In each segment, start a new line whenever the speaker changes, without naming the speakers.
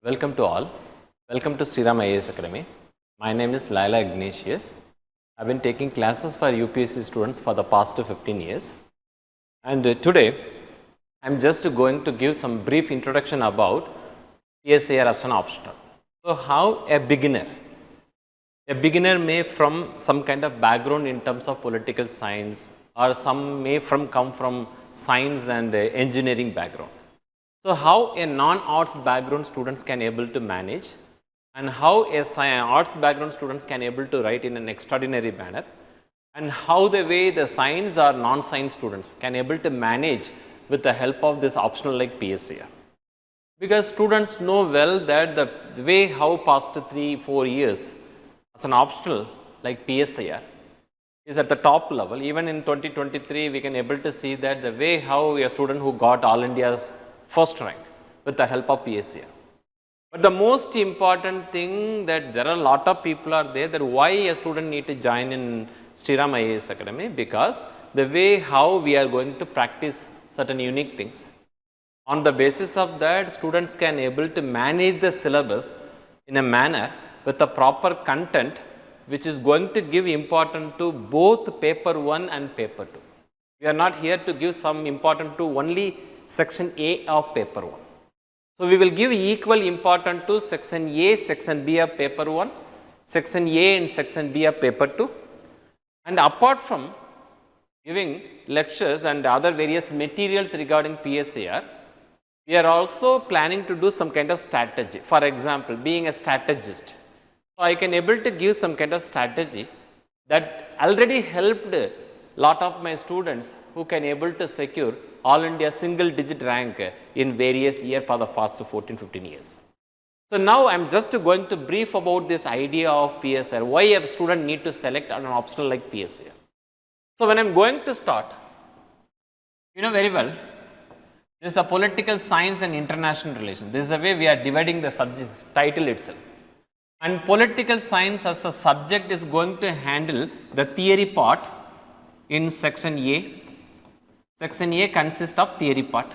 Welcome to all. Welcome to SRIRAM IAS Academy. My name is Loyola Ignatius. I have been taking classes for UPSC students for the past 15 years. And today, I am just going to give some brief introduction about PSIR as an optional. So, how a beginner may from some kind of background in terms of political science, or some may come from science and engineering background. So, how a non-arts background students can able to manage, and how a arts background students can able to write in an extraordinary manner, and how the way the science or non-science students can able to manage with the help of this optional like PSIR. Because students know well that the way how past 3-4 years as an optional like PSIR is at the top level. Even in 2023 we can able to see that the way how a student who got All India's first rank with the help of PSIR. But the most important thing that there are a lot of people are there that why a student need to join in SRIRAM IAS Academy, because the way how we are going to practice certain unique things. On the basis of that, students can able to manage the syllabus in a manner with the proper content which is going to give importance to both paper 1 and paper 2. We are not here to give some importance to only section A of paper 1. So, we will give equal importance to section A, section B of paper 1, section A and section B of paper 2, and apart from giving lectures and other various materials regarding PSIR, we are also planning to do some kind of strategy. For example, being a strategist, so I can able to give some kind of strategy that already helped a lot of my students who can able to secure All India single digit rank in various years for the past 14-15 years. So, now I am just going to brief about this idea of PSIR, why a student need to select an optional like PSIR. So, when I am going to start, you know very well, this is the political science and international relations. This is the way we are dividing the subjects title itself. And political science as a subject is going to handle the theory part in section A. Section A consists of theory part.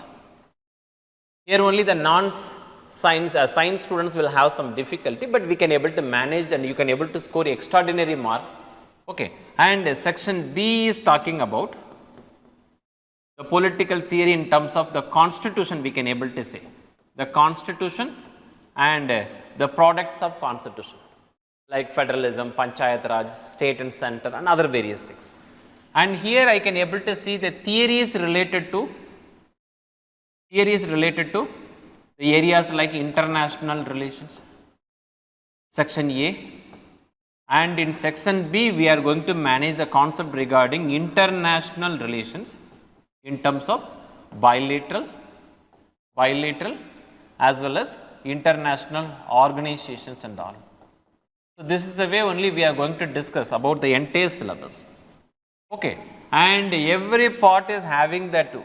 Here only the non-science science students will have some difficulty, but we can able to manage and you can able to score extraordinary mark. Okay. And section B is talking about the political theory in terms of the constitution, we can able to say. The constitution and the products of constitution like federalism, panchayat raj, state and center and other various things. And here I can able to see the theories related to the areas like international relations, section A, and in section B we are going to manage the concept regarding international relations in terms of bilateral as well as international organizations and all. So, this is the way only we are going to discuss about the entire syllabus. Okay. And every part is having that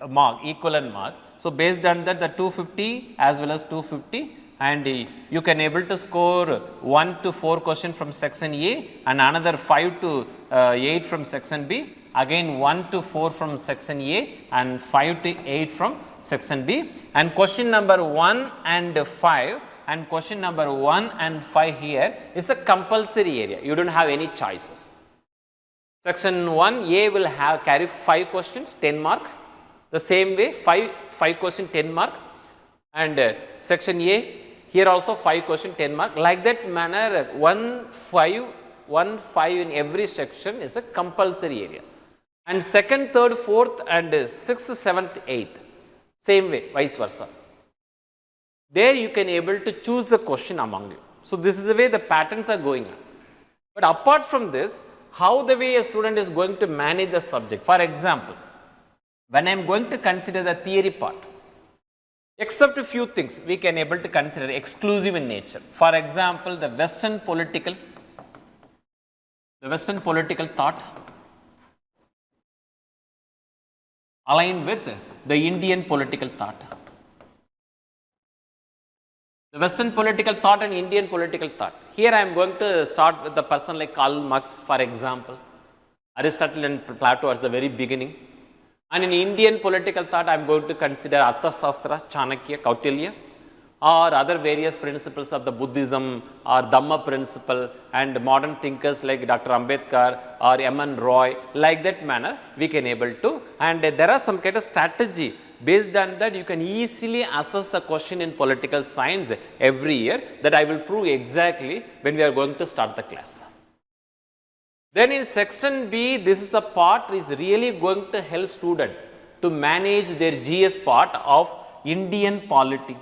mark, equivalent mark. So, based on that the 250 as well as 250, and you can able to score 1 to 4 question from section A and another 5 to 8 from section B, again 1 to 4 from section A and 5 to 8 from section B, and question number 1 and 5 and question number 1 and 5 here is a compulsory area, you do not have any choices. Section 1 A will have carry 5 questions 10 mark, the same way 5 question 10 mark, and section A here also 5 question 10 mark, like that manner 1 5 in every section is a compulsory area, and second, third, fourth and 6th, 7th, 8th same way, vice versa. There you can able to choose a question among you. So, this is the way the patterns are going on. But apart from this, how the way a student is going to manage the subject. For example, when I am going to consider the theory part, except a few things we can able to consider exclusive in nature. For example, the Western political thought aligned with the Indian political thought. The Western political thought and Indian political thought. Here I am going to start with the person like Karl Marx, for example, Aristotle and Plato at the very beginning. And in Indian political thought, I am going to consider Arthashastra, Chanakya, Kautilya. or other various principles of the Buddhism or Dhamma principle, and modern thinkers like Dr. Ambedkar or M.N. Roy, like that manner we can able to, and there are some kind of strategy based on that you can easily assess a question in political science every year, that I will prove exactly when we are going to start the class. Then in section B, this is the part is really going to help student to manage their GS part of Indian polity.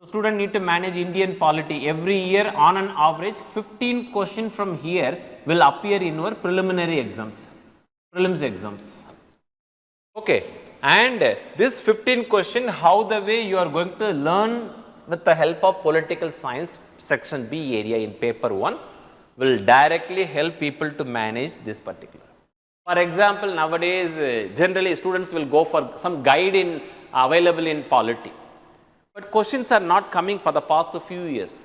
So, student need to manage Indian polity. Every year on an average 15 questions from here will appear in your preliminary exams, prelims exams. Okay. And this 15 question, how the way you are going to learn with the help of political science section B area in paper 1 will directly help people to manage this particular. For example, nowadays generally students will go for some guide in available in polity, but questions are not coming for the past few years.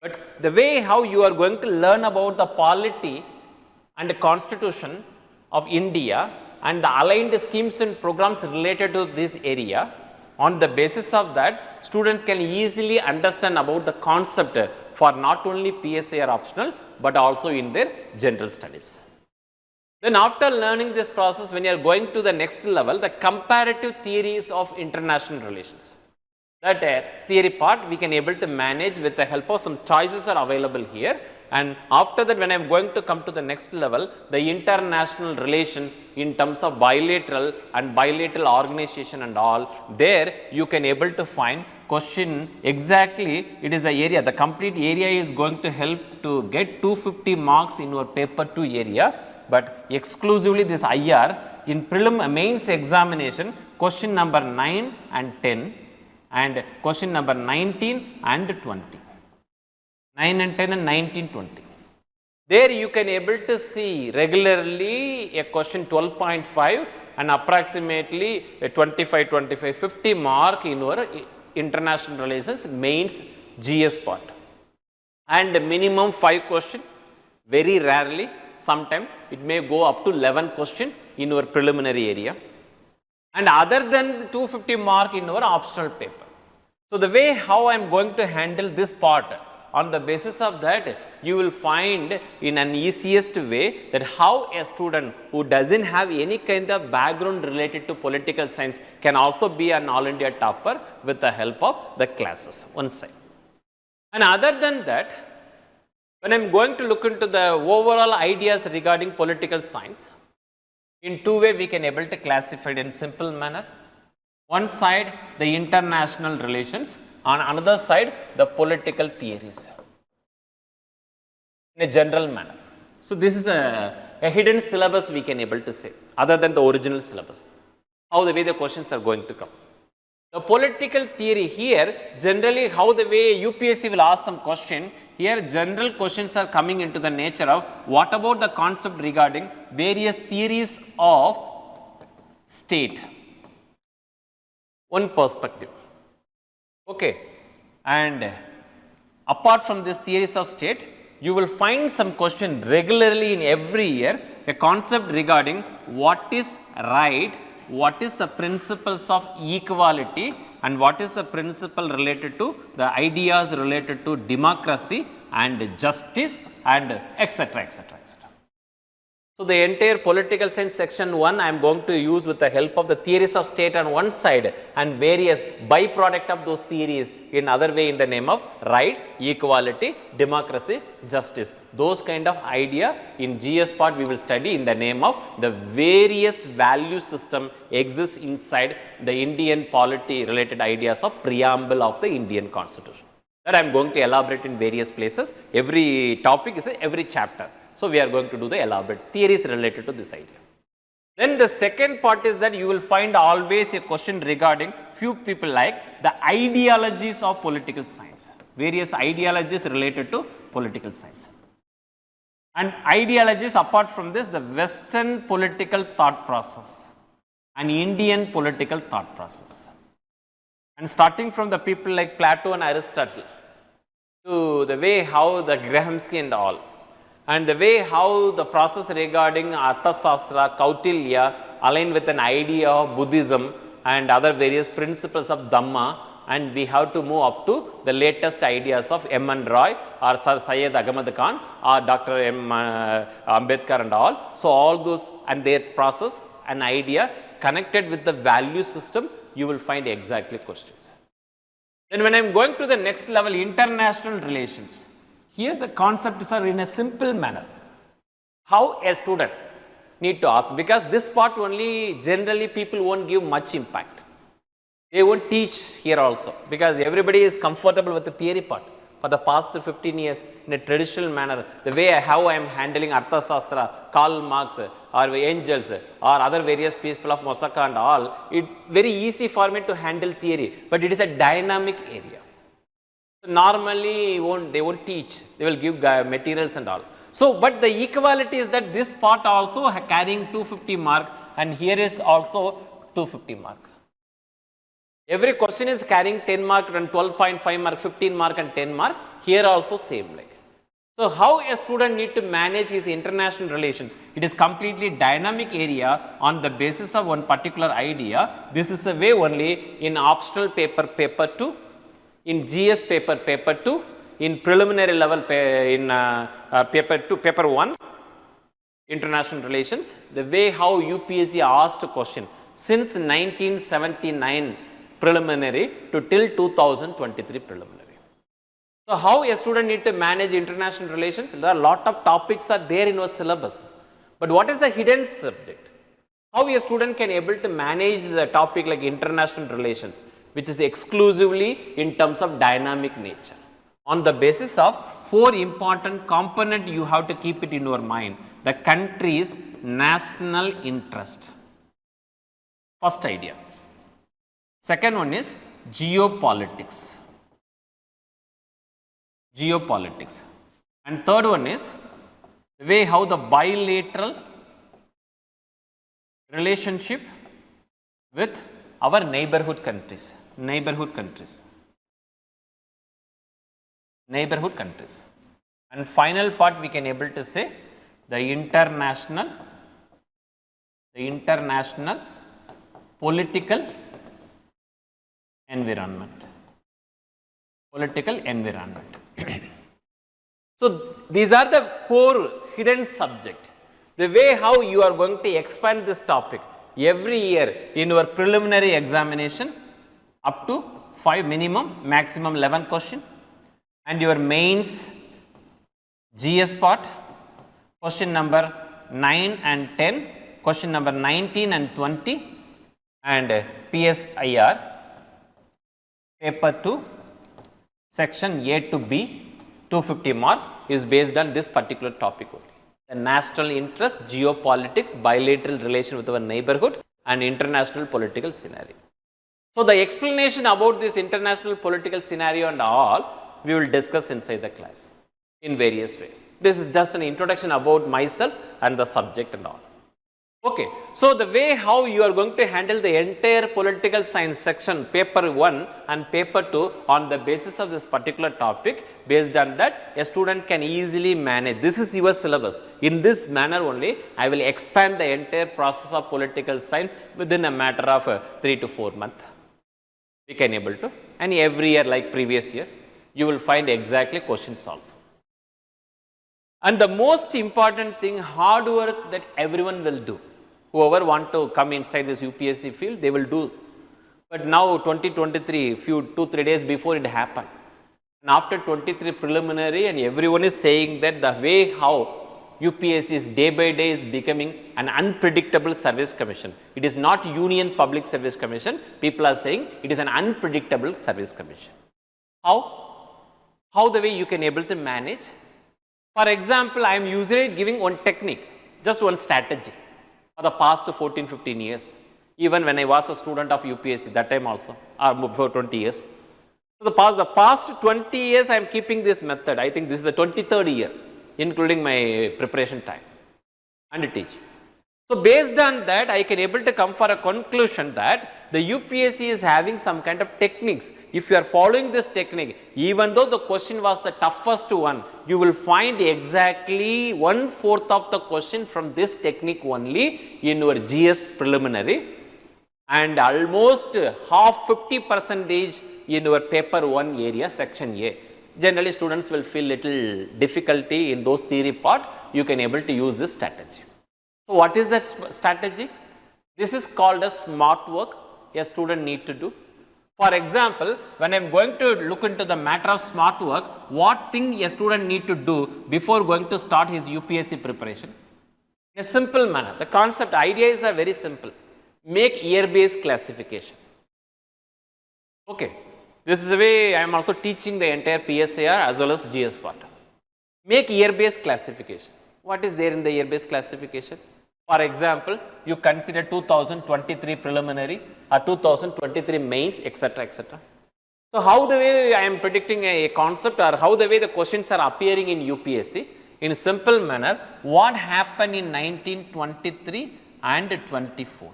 But the way how you are going to learn about the polity and the constitution of India and the aligned schemes and programs related to this area, on the basis of that students can easily understand about the concept for not only PSIR optional but also in their general studies. Then after learning this process, when you are going to the next level, the comparative theories of international relations, that theory part we can able to manage with the help of some choices are available here. And after that, when I am going to come to the next level, the international relations in terms of bilateral and bilateral organization and all, there you can able to find question exactly, it is the area, the complete area is going to help to get 250 marks in your paper 2 area, but exclusively this IR in prelim mains examination, question number 9 and 10 and question number 19 and 20. 9 and 10 and 19, 20. There you can able to see regularly a question 12.5 and approximately a 25, 50 mark in your international relations mains GS part. And minimum 5 question, very rarely, sometime it may go up to 11 question in your preliminary area. And other than 250 mark in your optional paper. So, the way how I am going to handle this part, on the basis of that you will find in an easiest way that how a student who does not have any kind of background related to political science can also be an all India topper with the help of the classes one side. And other than that, when I am going to look into the overall ideas regarding political science, in two ways we can able to classify it in simple manner. One side the international relations, on another side the political theories in a general manner. So, this is a hidden syllabus we can able to say other than the original syllabus, how the way the questions are going to come. The political theory here generally how the way UPSC will ask some question, here general questions are coming into the nature of what about the concept regarding various theories of state, one perspective. Okay. And apart from this theories of state, you will find some question regularly in every year, a concept regarding what is right, what is the principles of equality and what is the principle related to the ideas related to democracy and justice and etc., etc., etc. So, the entire political science section 1 I am going to use with the help of the theories of state on one side and various byproduct of those theories in other way in the name of rights, equality, democracy, justice. Those kind of idea in GS part we will study in the name of the various value system exists inside the Indian polity related ideas of preamble of the Indian constitution. That I am going to elaborate in various places. Every topic is every chapter. So, we are going to do the elaborate theories related to this idea. Then the second part is that you will find always a question regarding few people like the ideologies of political science, various ideologies related to political science. And ideologies apart from this, the Western political thought process and Indian political thought process. And starting from the people like Plato and Aristotle to the way how the Grahamsky and all, and the way how the process regarding Arthasastra, Kautilya align with an idea of Buddhism and other various principles of Dhamma and we have to move up to the latest ideas of M.N. Roy or Sir Syed Ahmad Khan or Dr. Ambedkar and all. So, all those and their process and idea connected with the value system, you will find exactly questions. Then when I am going to the next level, international relations, here the concepts are in a simple manner. How a student need to ask, because this part only generally people won't give much impact. They won't teach here also, because everybody is comfortable with the theory part. For the past 15 years, in a traditional manner, the way how I am handling Arthashastra, Karl Marx or Engels or other various people of Mosaka and all, it very easy for me to handle theory, but it is a dynamic area. So normally they won't teach, they will give materials and all. So, but the equality is that this part also carrying 250 mark, and here is also 250 mark. Every question is carrying 10 mark and 12.5 mark, 15 mark and 10 mark, here also same like. So, how a student need to manage his international relations? It is completely dynamic area on the basis of one particular idea. This is the way only in optional paper, paper 2, in GS paper, paper 2, in preliminary level in paper 2, paper 1, international relations, the way how UPSC asked a question since 1979 preliminary to till 2023 preliminary. So, how a student need to manage international relations? There are a lot of topics are there in our syllabus, but what is the hidden subject? How a student can able to manage the topic like international relations, which is exclusively in terms of dynamic nature. On the basis of 4 important component, you have to keep it in your mind. The country's national interest. First idea. Second one is geopolitics. Geopolitics. And third one is the way how the bilateral relationship with our neighborhood countries. Neighborhood countries. And final part we can able to say the international political environment. So, these are the 4 hidden subject. The way how you are going to expand this topic every year in your preliminary examination up to 5 minimum, maximum 11 question. And your mains GS part, question number 9 and 10, question number 19 and 20, and PSIR, paper 2, section A to B, 250 mark is based on this particular topic only. The national interest, geopolitics, bilateral relation with our neighborhood, and international political scenario. So, the explanation about this international political scenario and all, we will discuss inside the class in various ways. This is just an introduction about myself and the subject and all. Okay. So, the way how you are going to handle the entire political science section, paper 1 and paper 2 on the basis of this particular topic, based on that a student can easily manage. This is your syllabus. In this manner only, I will expand the entire process of political science within a matter of 3 to 4 months. We can able to, and every year like previous year, you will find exactly questions also. And the most important thing, hard work that everyone will do. Whoever want to come inside this UPSC field, they will do. But now 2023, 2-3 days before it happened. And after 23 preliminary, and everyone is saying that the way how UPSC is day by day is becoming an unpredictable service commission. It is not Union Public Service Commission. People are saying it is an unpredictable service commission. How the way you can able to manage? For example, I am usually giving one technique, just one strategy for the past 14-15 years. Even when I was a student of UPSC, that time also, or for 20 years. So, the past 20 years I am keeping this method. I think this is the 23rd year, including my preparation time and teach. So, based on that, I can able to come for a conclusion that the UPSC is having some kind of techniques. If you are following this technique, even though the question was the toughest one, you will find exactly 1/4 of the question from this technique only in your GS preliminary, and almost half 50% in your paper 1 area, section A. Generally, students will feel little difficulty in those theory part, you can able to use this strategy. So, what is that strategy? This is called as smart work a student need to do. For example, when I am going to look into the matter of smart work, what thing a student need to do before going to start his UPSC preparation? In a simple manner, the concept ideas are very simple. Make year based classification. Okay, this is the way I am also teaching the entire PSIR as well as GS part. Make year based classification. What is there in the year based classification? For example, you consider 2023 preliminary or 2023 mains, etc., etc. So, how the way I am predicting a concept or how the way the questions are appearing in UPSC in a simple manner, what happened in 1923 and 24?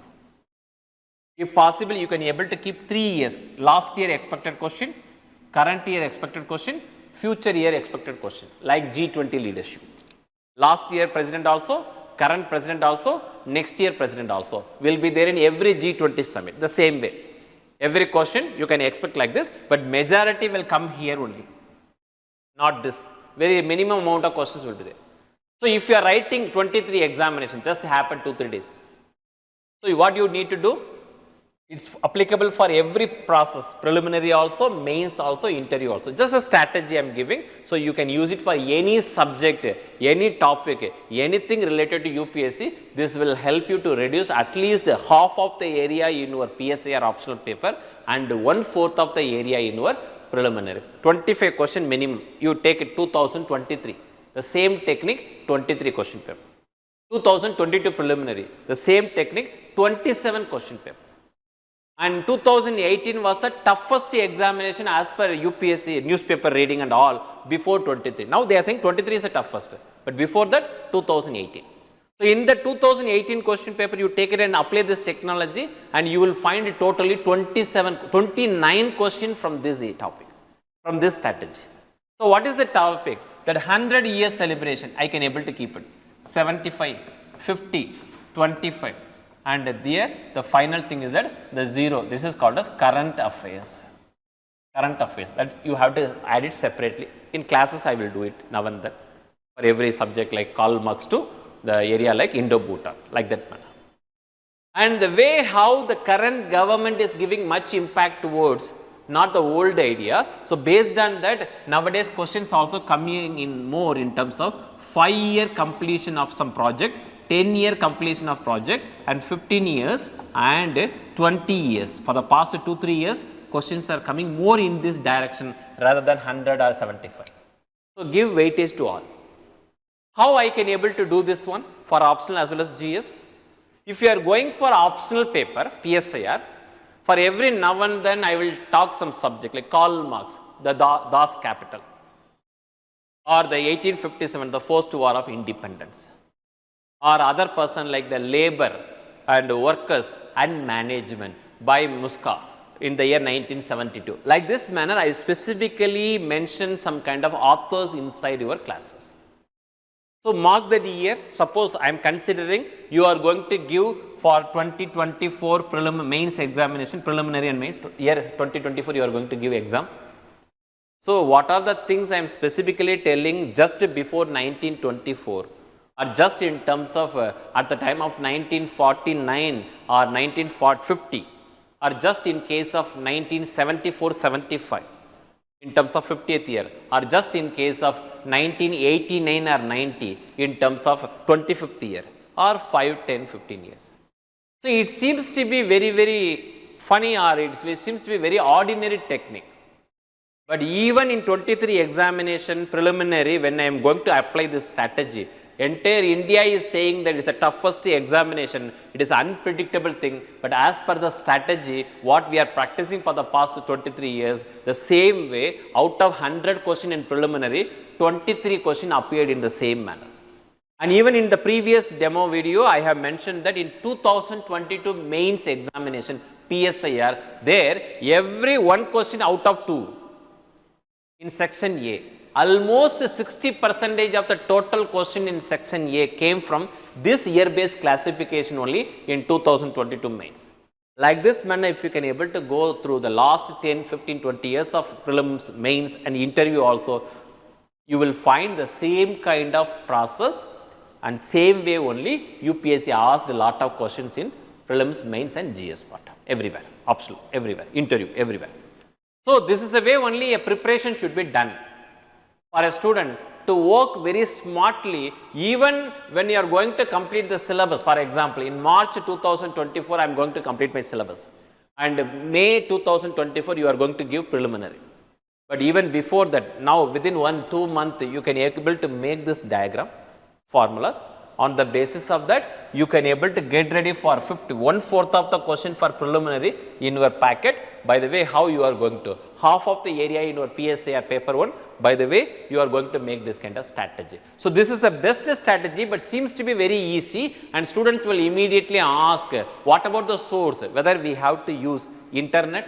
If possible, you can able to keep 3 years, last year expected question, current year expected question, future year expected question, like G20 leadership. Last year president also, current president also, next year president also will be there in every G20 summit, the same way. Every question you can expect like this, but majority will come here only, not this. Very minimum amount of questions will be there. So, if you are writing 23 examination, just happened 2-3 days. So, what you need to do? It's applicable for every process, preliminary also, mains also, interview also. Just a strategy I am giving. So, you can use it for any subject, any topic, anything related to UPSC. This will help you to reduce at least half of the area in your PSIR optional paper and 1/4 of the area in your preliminary. 25 question minimum. You take it 2023. The same technique, 23 question paper. 2022 preliminary. The same technique, 27 question paper. And 2018 was the toughest examination as per UPSC newspaper reading and all before 23. Now they are saying 23 is the toughest, but before that 2018. So in the 2018 question paper, you take it and apply this technology and you will find totally 29 questions from this topic, from this strategy. So what is the topic? That 100 years celebration, I can able to keep it. 75, 50, 25. And there the final thing is that the 0, this is called as current affairs. Current affairs, that you have to add it separately. In classes I will do it now and then for every subject, like Karl Marx to the area like Indo-Bhutan, like that manner. And the way how the current government is giving much impact towards not the old idea. So based on that, nowadays questions also coming in more in terms of 5-year completion of some project, 10-year completion of project and 15 years and 20 years. For the past 2-3 years, questions are coming more in this direction rather than 100 or 75. So give weightage to all. How I can able to do this one for optional as well as GS? If you are going for optional paper, PSIR, for every now and then I will talk some subject like Karl Marx, the Das Kapital, or the 1857, the first war of independence, or other person like the labor and workers and management by Muska in the year 1972. Like this manner, I specifically mention some kind of authors inside your classes. So mark that year. Suppose I am considering you are going to give for 2024 mains examination, preliminary and main, year 2024 you are going to give exams. So what are the things I am specifically telling just before 1924? Or just in terms of at the time of 1949 or 1950, or just in case of 1974-75 in terms of 50th year, or just in case of 1989 or 90 in terms of 25th year, or 5, 10, 15 years. So it seems to be very, very funny, or it seems to be very ordinary technique. But even in 23 examination preliminary, when I am going to apply this strategy, entire India is saying that it is the toughest examination, it is an unpredictable thing, but as per the strategy what we are practicing for the past 23 years, the same way out of 100 question in preliminary, 23 question appeared in the same manner. And even in the previous demo video, I have mentioned that in 2022 mains examination PSIR, there every one question out of 2 in section A, almost 60% of the total question in section A came from this year based classification only in 2022 mains. Like this manner, if you can able to go through the last 10, 15, 20 years of prelims, mains and interview also, you will find the same kind of process and same way only UPSC asked a lot of questions in prelims, mains and GS part, everywhere, absolute, everywhere, interview, everywhere. So, this is the way only a preparation should be done for a student to work very smartly even when you are going to complete the syllabus. For example, in March 2024, I am going to complete my syllabus and May 2024, you are going to give preliminary. But even before that, now within 1-2 months, you can able to make this diagram, formulas. On the basis of that, you can able to get ready for 1/4 of the question for preliminary in your packet. By the way, how you are going to, half of the area in your PSIR paper 1, by the way, you are going to make this kind of strategy. So, this is the best strategy, but seems to be very easy, and students will immediately ask, what about the source, whether we have to use internet.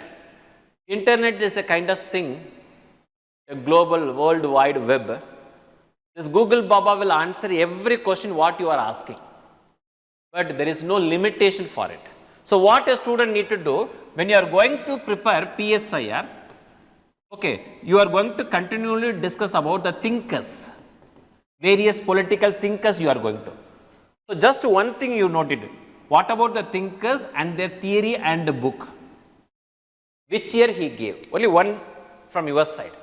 Internet is a kind of thing, a global world wide web. This Google Baba will answer every question what you are asking, but there is no limitation for it. So, what a student need to do when you are going to prepare PSIR, okay, you are going to continually discuss about the thinkers, various political thinkers you are going to. So, just one thing you noted, what about the thinkers and their theory and the book, which year he gave, only one from your side.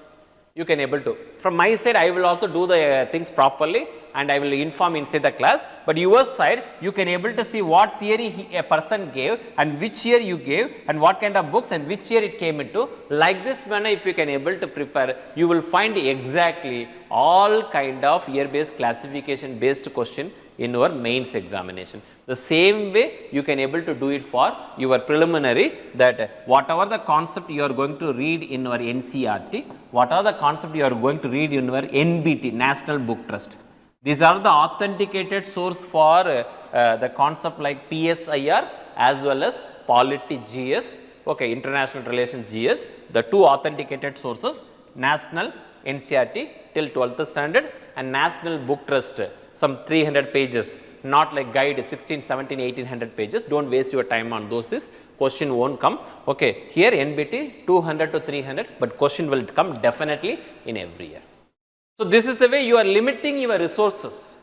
You can able to. From my side, I will also do the things properly and I will inform inside the class. But your side, you can able to see what theory a person gave and which year you gave and what kind of books and which year it came into. Like this manner, if you can able to prepare, you will find exactly all kind of year-based classification based question in your mains examination. The same way you can able to do it for your preliminary, that whatever the concept you are going to read in your NCERT, what are the concept you are going to read in your NBT, National Book Trust. These are the authenticated source for the concept like PSIR as well as Polity GS, okay, International Relations GS, the two authenticated sources, National NCERT till 12th standard and National Book Trust, some 300 pages, not like guide 16, 17, 1800 pages. Don't waste your time on those. This question won't come. Okay, here NBT 200 to 300, but question will come definitely in every year. So, this is the way you are limiting your resources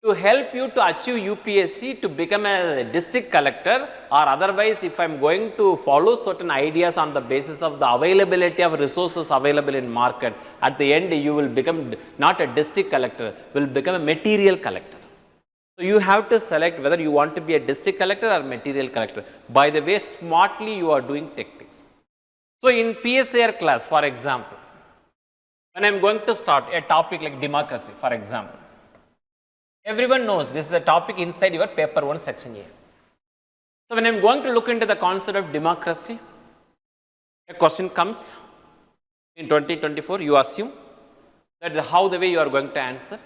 to help you to achieve UPSC, to become a district collector, or otherwise if I am going to follow certain ideas on the basis of the availability of resources available in market, at the end you will become not a district collector, will become a material collector. So, you have to select whether you want to be a district collector or material collector. By the way, smartly you are doing techniques. So, in PSIR class, for example, when I am going to start a topic like democracy, for example, everyone knows this is a topic inside your paper 1 section A. So, when I am going to look into the concept of democracy, a question comes in 2024, you assume that how the way you are going to answer.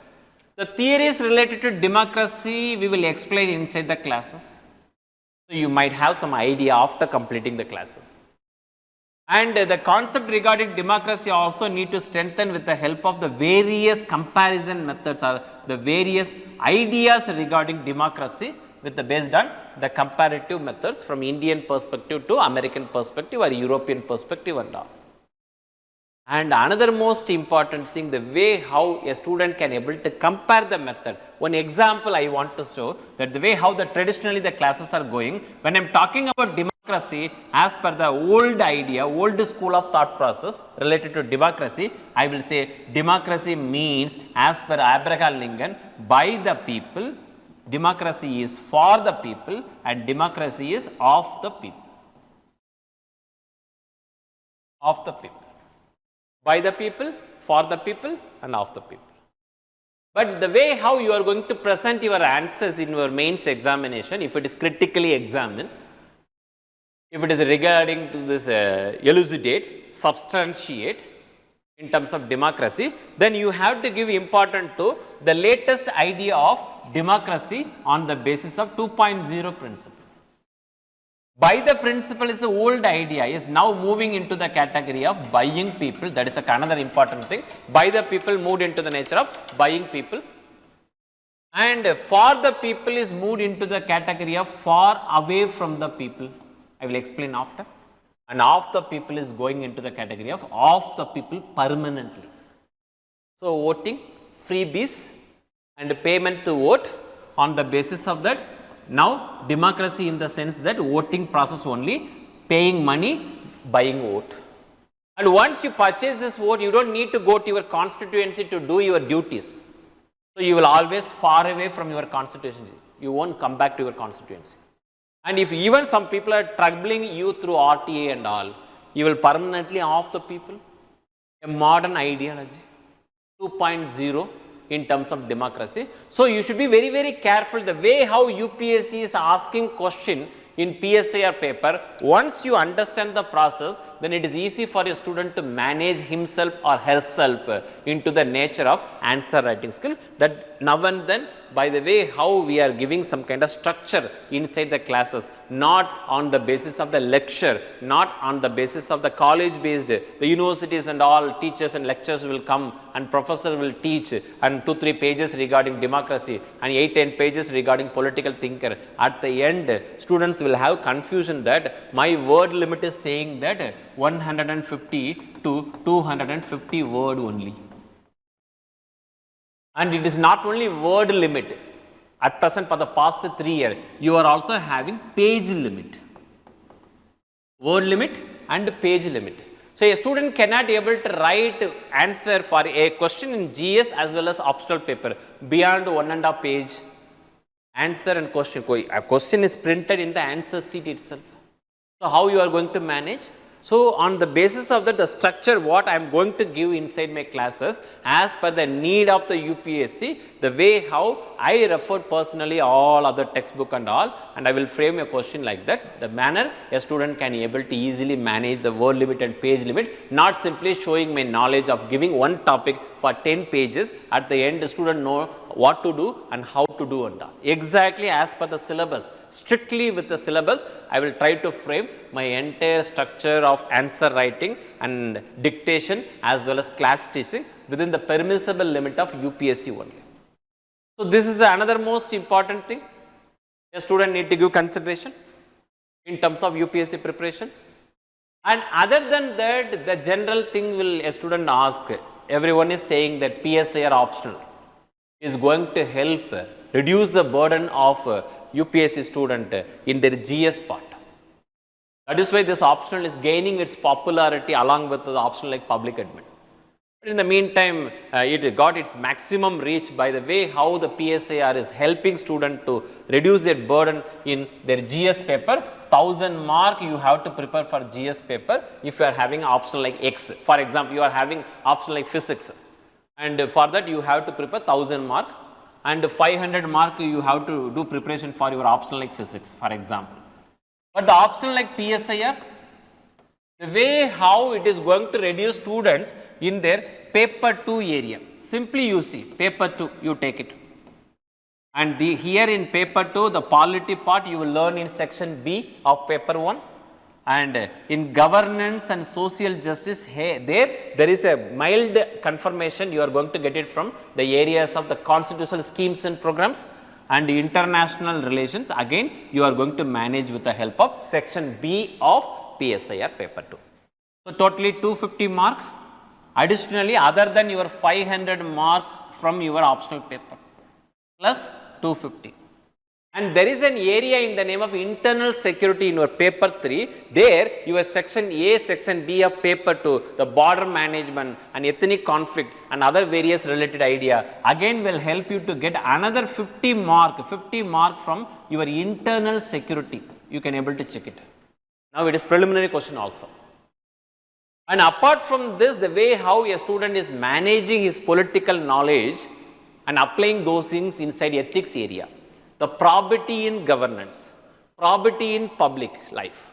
The theories related to democracy we will explain inside the classes. So, you might have some idea after completing the classes. And the concept regarding democracy also need to strengthen with the help of the various comparison methods or the various ideas regarding democracy with the based on the comparative methods from Indian perspective to American perspective or European perspective and all. And another most important thing, the way how a student can able to compare the method. One example I want to show that the way how the traditionally the classes are going, when I am talking about democracy as per the old idea, old school of thought process related to democracy, I will say democracy means as per Abraham Lincoln, by the people, democracy is for the people and democracy is of the people. Of the people. By the people, for the people and of the people. But the way how you are going to present your answers in your mains examination, if it is critically examined, if it is regarding to this elucidate, substantiate in terms of democracy, then you have to give importance to the latest idea of democracy on the basis of 2.0 principle. By the principle is the old idea, is now moving into the category of buying people. That is another important thing. By the people moved into the nature of buying people. and for the people is moved into the category of far away from the people. I will explain after. And of the people is going into the category of the people permanently. So, voting, freebies and payment to vote on the basis of that. Now, democracy in the sense that voting process only, paying money, buying vote. And once you purchase this vote, you do not need to go to your constituency to do your duties. So, you will always far away from your constituency, you will not come back to your constituency. And if even some people are troubling you through RTA and all, you will permanently off the people. A modern ideology, 2.0 in terms of democracy. So, you should be very, very careful the way how UPSC is asking question in PSIR paper. Once you understand the process, then it is easy for a student to manage himself or herself into the nature of answer writing skill. That now and then, by the way how we are giving some kind of structure inside the classes, not on the basis of the lecture, not on the basis of the college based, the universities and all teachers and lecturers will come and professor will teach and 2-3 pages regarding democracy and 8-10 pages regarding political thinker. At the end, students will have confusion that my word limit is saying that 150 to 250 word only. And it is not only word limit. At present, for the past 3 years, you are also having page limit, word limit and page limit. So, a student cannot able to write answer for a question in GS as well as optional paper beyond 1.5 page. Answer and question. A question is printed in the answer sheet itself. So, how you are going to manage? So, on the basis of that, the structure what I am going to give inside my classes as per the need of the UPSC, the way how I referred personally all other textbook and all, and I will frame a question like that, the manner a student can able to easily manage the word limit and page limit, not simply showing my knowledge of giving one topic for 10 pages, at the end the student know what to do and how to do and all. Exactly as per the syllabus, strictly with the syllabus, I will try to frame my entire structure of answer writing and dictation as well as class teaching within the permissible limit of UPSC only. So, this is another most important thing a student need to give consideration in terms of UPSC preparation. And other than that, the general thing will a student ask, everyone is saying that PSIR optional is going to help reduce the burden of UPSC student in their GS part. That is why this optional is gaining its popularity along with the optional like public admin. But in the meantime, it got its maximum reach by the way how the PSIR is helping student to reduce their burden in their GS paper. 1000 mark you have to prepare for GS paper if you are having optional like X. For example, you are having optional like physics, and for that you have to prepare 1000 mark, and 500 mark you have to do preparation for your optional like physics, for example. But the optional like PSIR, the way how it is going to reduce students in their paper 2 area, simply you see paper 2 you take it, and here in paper 2 the polity part you will learn in section B of paper 1, and in governance and social justice there is a mild confirmation you are going to get it from the areas of the constitutional schemes and programs, and international relations again you are going to manage with the help of section B of PSIR paper 2. So, totally 250 mark, additionally other than your 500 mark from your optional paper plus 250. And there is an area in the name of internal security in your paper 3, there your section A, section B of paper 2, the border management and ethnic conflict and other various related idea again will help you to get another 50 mark from your internal security, you can able to check it. Now, it is preliminary question also. And apart from this, the way how a student is managing his political knowledge and applying those things inside ethics area, the probity in governance, probity in public life,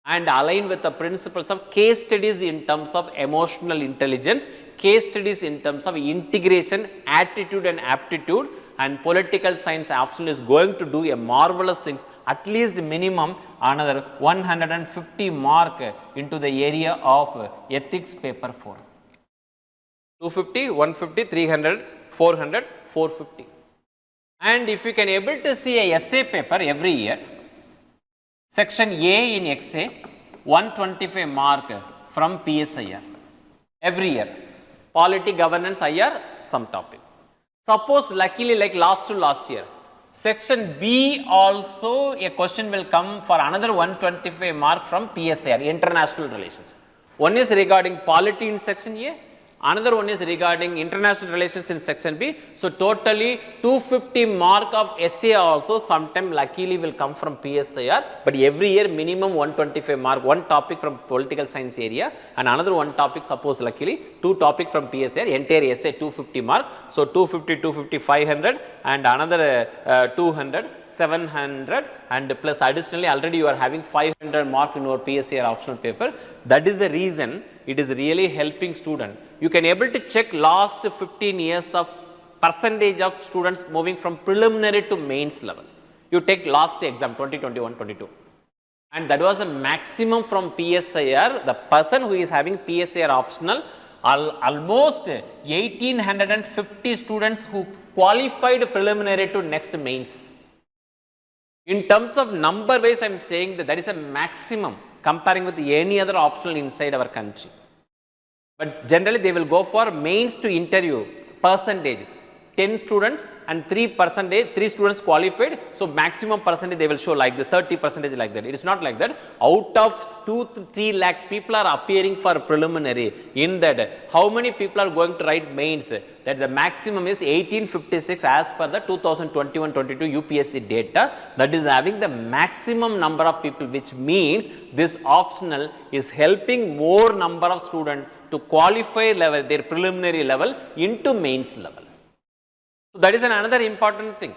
and align with the principles of case studies in terms of emotional intelligence, case studies in terms of integration, attitude and aptitude, and political science option is going to do a marvelous things, at least minimum another 150 mark into the area of ethics paper 4. 250, 150, 300, 400, 450. And if you can able to see a essay paper every year, section A in XA, 125 mark from PSIR every year. Polity, governance, IR, some topic. Suppose luckily like last to last year, section B also a question will come for another 125 mark from PSIR, international relations. One is regarding polity in section A, another one is regarding international relations in section B. So, totally 250 mark of essay also sometime luckily will come from PSIR, but every year minimum 125 mark, one topic from political science area and another one topic suppose luckily, two topic from PSIR, entire essay 250 mark. So, 250, 250, 500 and another 200, 700 and plus additionally already you are having 500 mark in your PSIR optional paper. That is the reason it is really helping student. You can able to check last 15 years of percentage of students moving from preliminary to mains level. You take last exam 2021-22 and that was a maximum from PSIR. The person who is having PSIR optional almost 1850 students who qualified preliminary to next mains. In terms of number wise I am saying that is a maximum comparing with any other optional inside our country. But generally they will go for mains to interview percentage, 10 students and 3 students qualified. So, maximum percentage they will show like the 30% like that. It is not like that. Out of 2 to 3 lakhs people are appearing for preliminary. In that, how many people are going to write mains? That the maximum is 1856 as per the 2021-22 UPSC data. That is having the maximum number of people, which means this optional is helping more number of students to qualify level, their preliminary level into mains level. So, that is another important thing.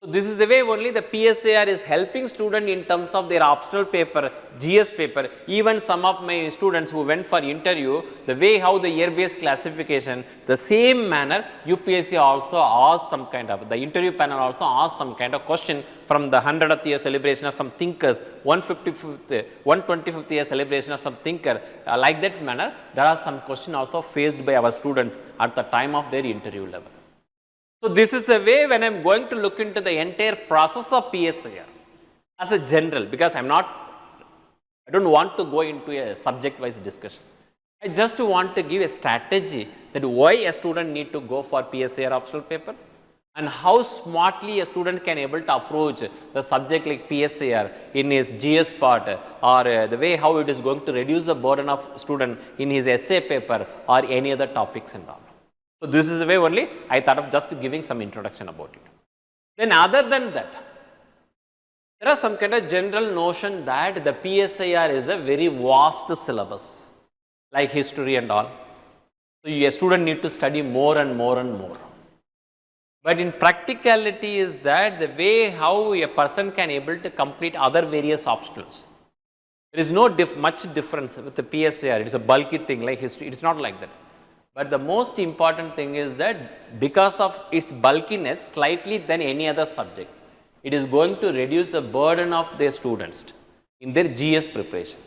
So, this is the way only the PSIR is helping student in terms of their optional paper, GS paper. Even some of my students who went for interview, the way how the year based classification, the same manner UPSC also asked some kind of, the interview panel also asked some kind of question from the 100th year celebration of some thinkers, 125th year celebration of some thinker. Like that manner, there are some questions also faced by our students at the time of their interview level. So, this is the way when I am going to look into the entire process of PSIR as a general, because I don't want to go into a subject wise discussion. I just want to give a strategy that why a student need to go for PSIR optional paper and how smartly a student can able to approach the subject like PSIR in his GS part or the way how it is going to reduce the burden of student in his essay paper or any other topics and all. So, this is the way only I thought of just giving some introduction about it. Then other than that, there are some kind of general notion that the PSIR is a very vast syllabus like history and all. So, a student need to study more and more and more. But in practicality is that the way how a person can able to complete other various optionals. There is no much difference with the PSIR. It is a bulky thing like history. It is not like that. But the most important thing is that because of its bulkiness slightly than any other subject, it is going to reduce the burden of their students in their GS preparation.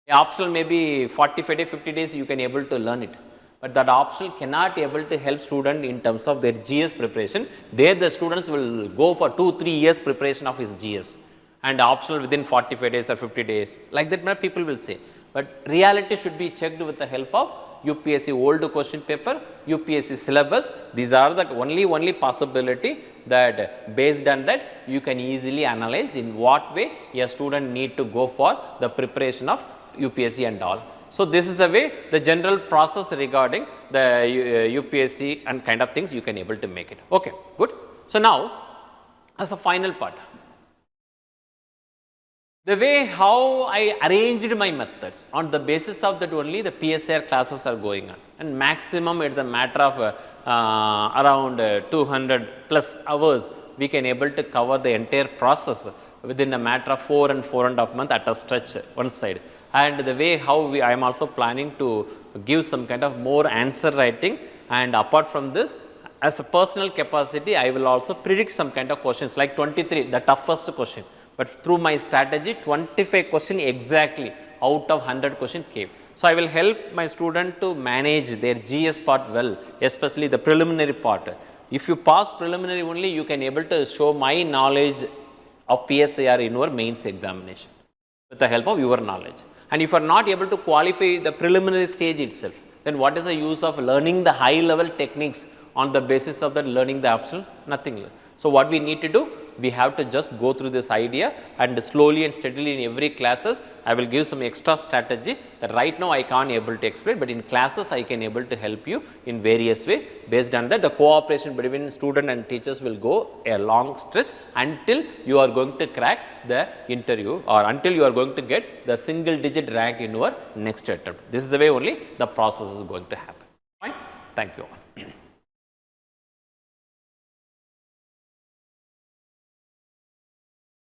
The optional may be 45 days, 50 days you can able to learn it, but that optional cannot able to help student in terms of their GS preparation. There the students will go for 2-3 years preparation of his GS and optional within 45 days or 50 days, like that people will say. But reality should be checked with the help of UPSC old question paper, UPSC syllabus. These are the only possibility that based on that you can easily analyze in what way a student need to go for the preparation of UPSC and all. So, this is the way the general process regarding the UPSC and kind of things you can able to make it. Okay, good. So, now as a final part, the way how I arranged my methods, on the basis of that only the PSIR classes are going on, and maximum it is a matter of around 200 plus hours we can able to cover the entire process within a matter of 4 and 4.5 months at a stretch one side. And the way how I am also planning to give some kind of more answer writing, and apart from this as a personal capacity I will also predict some kind of questions like 23, the toughest question. But through my strategy 25 question exactly out of 100 question came. So, I will help my student to manage their GS part well, especially the preliminary part. If you pass preliminary only, you can able to show my knowledge of PSIR in your mains examination with the help of your knowledge. And if you are not able to qualify the preliminary stage itself, then what is the use of learning the high level techniques on the basis of that learning the optional? Nothing. So, what we need to do? We have to just go through this idea and slowly and steadily in every classes, I will give some extra strategy that right now I can't able to explain, but in classes I can able to help you in various way. Based on that, the cooperation between student and teachers will go a long stretch until you are going to crack the interview or until you are going to get the single digit rank in your next attempt. This is the way only the process is going to happen. Fine. Thank you all.